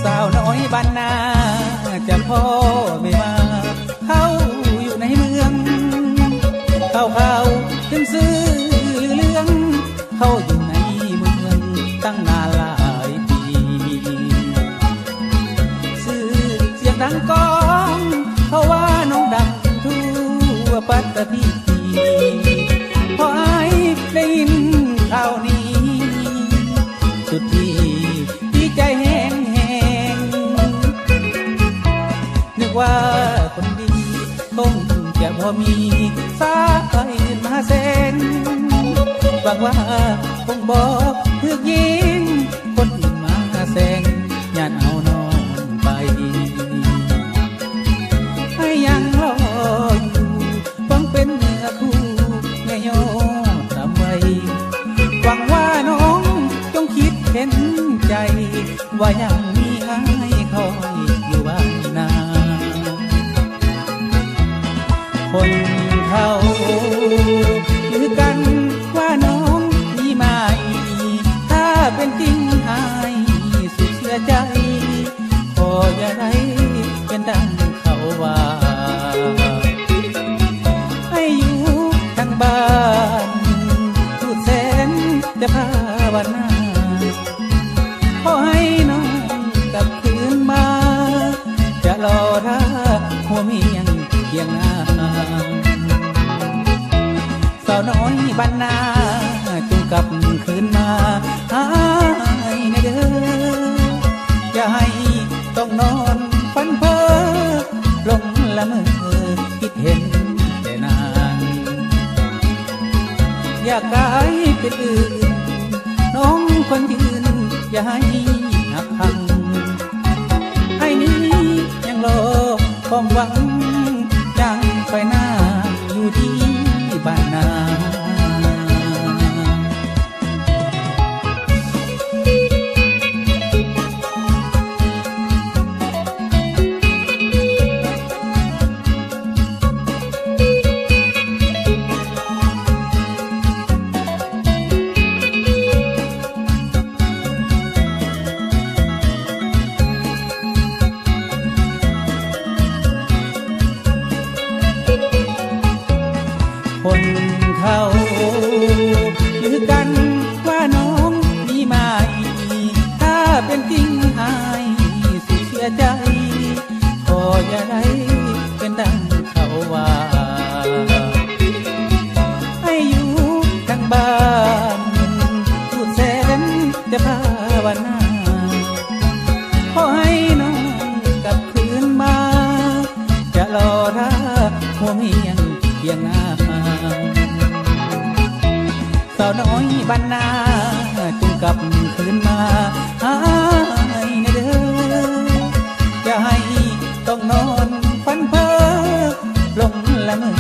สาวน้อยบ้านนาจะพ่อไม่มาเขาอยู่ในเมืองเขาขึ้นซื้อเรื่องเขาอยู่ในเมืองตั้งนานหลายปีซื้อเสียงดังก้องเพราะว่าน้องดังทั่วปัตตภีพอไอ้ได้ยินข่าวนี้สุดที่ดีใจแห้งนึกว่าคนดีคงจะพอมีสายมาแสนหวังว่าคงบอกเพื่อยิงคนอื่นมาแสงญาติเอานอนไปให้ยังรออยู่หวังเป็นเนื้อคู่แม่ยอดทำไว้หวังว่าน้องจงคิดเห็นใจว่ายังมีให้คอยอยู่บ้านนาคนเขาหรือกันว่าน้องมีไหมถ้าเป็นจริงอายสุดเสียใจขออย่าได้เป็นดังเขาว่าให้อยู่ทางบ้านสุดแสนจะภาวนาขอให้น้องกลับคืนมาจะรอถ้าหัวเมียงเคียงหน้าสาวน้อยบ้านนาจงกลับคืนมาหายนะเด้ออย่าให้ต้องนอนฝันเพ้อหลงละเมอคิดเห็นแต่นานอยากกลายเป็นอื่นน้องคนยืนอย่าให้หักพังให้นี้ยังรอความหวังยังไฟหน้าอยู่ที่บ้านนาคนเขาหรือกันว่าน้องมีไหมถ้าเป็นจริงอายสุดเสียใจขออย่าได้เป็นดังเขาว่าให้อยู่ทางบ้านสุดแสนจะภาวนาขอให้น้องกลับคืนมาจะรอถ้าหัวเมียงเคียงหน้าสาวน้อยบ้านนาจงกลับคืนมาหายนะเด้ออย่าให้ต้องนอนฝันเพ้อหลงละเมอ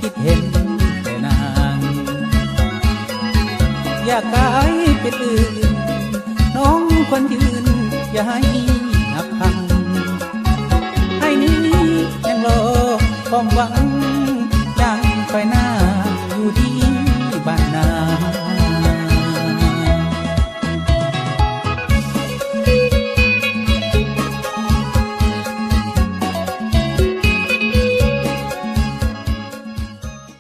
คิดเห็นแต่นานอยากกลายเป็นอื่นน้องคนยืนอย่าให้หักพังให้นี้ยังรอความหวังยังไฟหน้าอยู่ดี